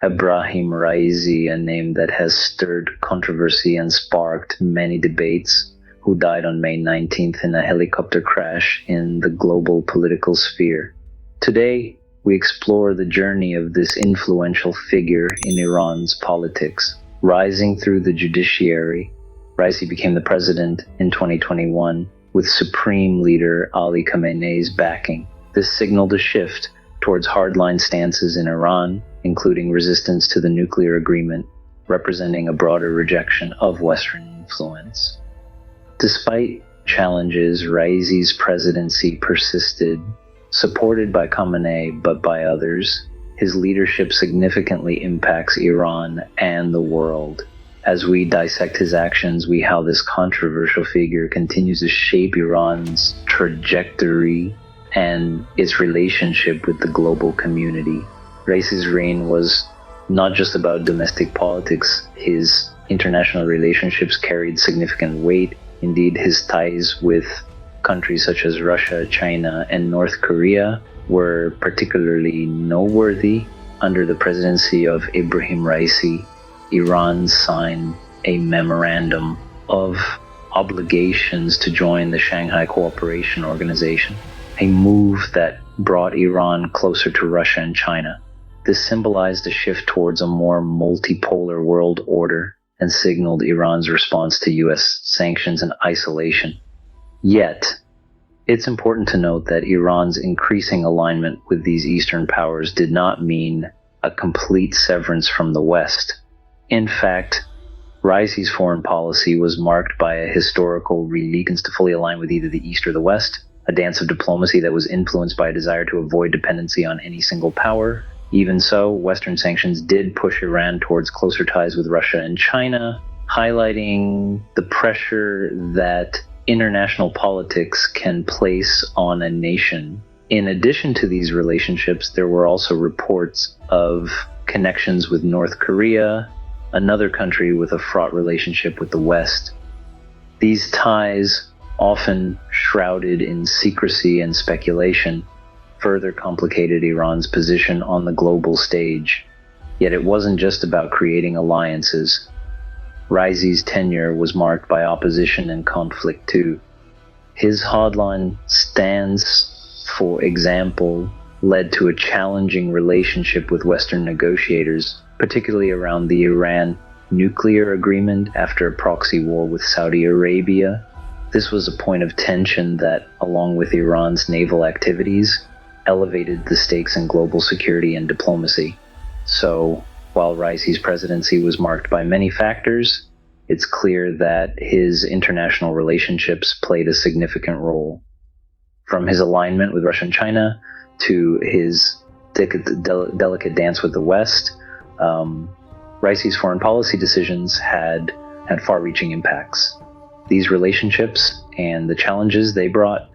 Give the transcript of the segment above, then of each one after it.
Ebrahim Raisi, a name that has stirred controversy and sparked many debates, who died on May 19th in a helicopter crash in the global political sphere. Today, we explore the journey of this influential figure in Iran's politics. Rising through the judiciary, Raisi became the president in 2021 with Supreme Leader Ali Khamenei's backing. This signaled a shift towards hardline stances in Iran, including resistance to the nuclear agreement, representing a broader rejection of Western influence. Despite challenges, Raisi's presidency persisted, supported by Khamenei but by others. His leadership significantly impacts Iran and the world. As we dissect his actions, we see how this controversial figure continues to shape Iran's trajectory and its relationship with the global community. Raisi's reign was not just about domestic politics. His international relationships carried significant weight. Indeed, his ties with countries such as Russia, China, and North Korea were particularly noteworthy. Under the presidency of Ebrahim Raisi, Iran signed a memorandum of obligations to join the Shanghai Cooperation Organization, a move that brought Iran closer to Russia and China. This symbolized a shift towards a more multipolar world order and signaled Iran's response to U.S. sanctions and isolation. Yet, it's important to note that Iran's increasing alignment with these Eastern powers did not mean a complete severance from the West. In fact, Raisi's foreign policy was marked by a historical reluctance to fully align with either the East or the West, a dance of diplomacy that was influenced by a desire to avoid dependency on any single power. Even so, Western sanctions did push Iran towards closer ties with Russia and China, highlighting the pressure that international politics can place on a nation. In addition to these relationships, there were also reports of connections with North Korea, another country with a fraught relationship with the West. These ties, often shrouded in secrecy and speculation, further complicated Iran's position on the global stage. Yet it wasn't just about creating alliances. Raisi's tenure was marked by opposition and conflict too. His hardline stance, for example, led to a challenging relationship with Western negotiators, particularly around the Iran nuclear agreement after a proxy war with Saudi Arabia. This was a point of tension that, along with Iran's naval activities, elevated the stakes in global security and diplomacy. So, while Raisi's presidency was marked by many factors, it's clear that his international relationships played a significant role. From his alignment with Russia and China to his delicate dance with the West, Raisi's foreign policy decisions had far-reaching impacts. These relationships and the challenges they brought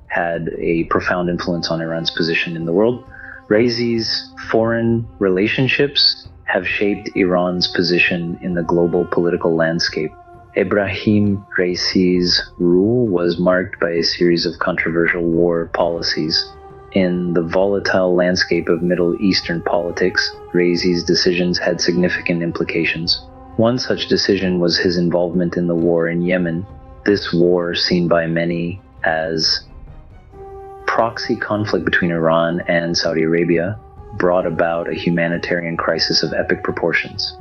had a profound influence on Iran's position in the world. Raisi's foreign relationships have shaped Iran's position in the global political landscape. Ebrahim Raisi's rule was marked by a series of controversial war policies. In the volatile landscape of Middle Eastern politics, Raisi's decisions had significant implications. One such decision was his involvement in the war in Yemen. This war, seen by many as proxy conflict between Iran and Saudi Arabia, brought about a humanitarian crisis of epic proportions.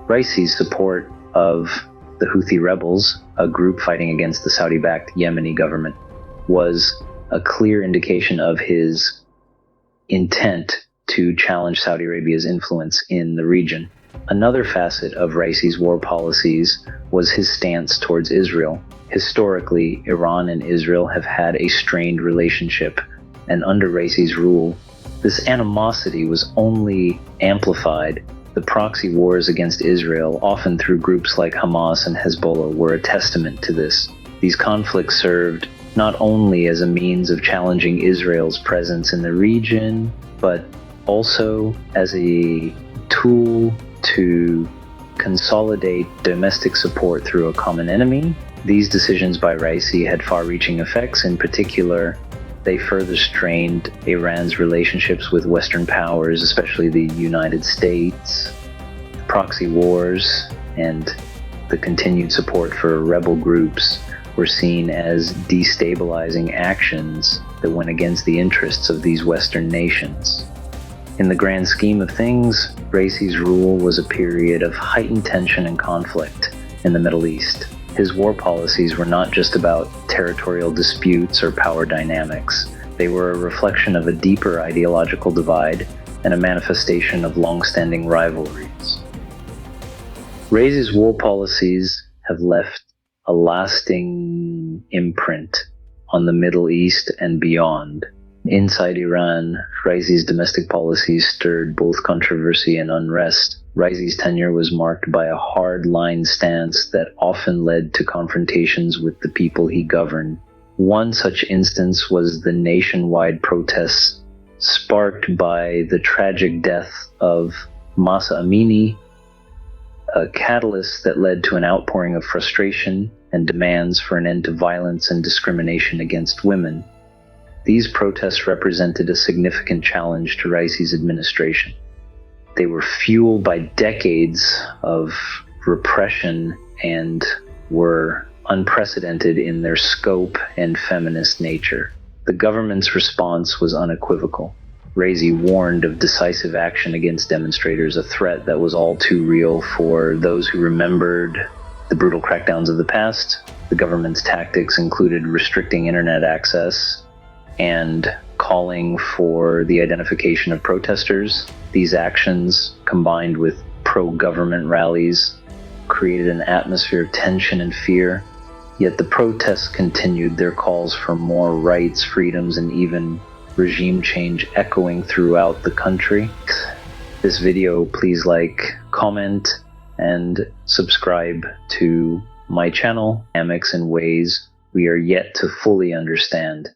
Raisi's support of the Houthi rebels, a group fighting against the Saudi-backed Yemeni government, was a clear indication of his intent to challenge Saudi Arabia's influence in the region. Another facet of Raisi's war policies was his stance towards Israel. Historically, Iran and Israel have had a strained relationship, and under Raisi's rule, this animosity was only amplified. The proxy wars against Israel, often through groups like Hamas and Hezbollah, were a testament to this. These conflicts served not only as a means of challenging Israel's presence in the region, but also as a tool to consolidate domestic support through a common enemy. These decisions by Raisi had far-reaching effects. In particular, They further strained Iran's relationships with Western powers, especially the United States. Proxy wars and the continued support for rebel groups were seen as destabilizing actions that went against the interests of these Western nations. In the grand scheme of things, Raisi's rule was a period of heightened tension and conflict in the Middle East. His war policies were not just about territorial disputes or power dynamics. They were a reflection of a deeper ideological divide and a manifestation of long-standing rivalries. Raisi's war policies have left a lasting imprint on the Middle East and beyond. Inside Iran, Raisi's domestic policies stirred both controversy and unrest. Raisi's tenure was marked by a hard-line stance that often led to confrontations with the people he governed. One such instance was the nationwide protests sparked by the tragic death of Mahsa Amini, a catalyst that led to an outpouring of frustration and demands for an end to violence and discrimination against women. These protests represented a significant challenge to Raisi's administration. They were fueled by decades of repression and were unprecedented in their scope and feminist nature. The government's response was unequivocal. Raisi warned of decisive action against demonstrators, a threat that was all too real for those who remembered the brutal crackdowns of the past. The government's tactics included restricting internet access and calling for the identification of protesters. These actions, combined with pro-government rallies, created an atmosphere of tension and fear. Yet the protests continued, their calls for more rights, freedoms, and even regime change echoing throughout the country. This video, please like, comment, and subscribe to my channel, dynamics in ways we are yet to fully understand.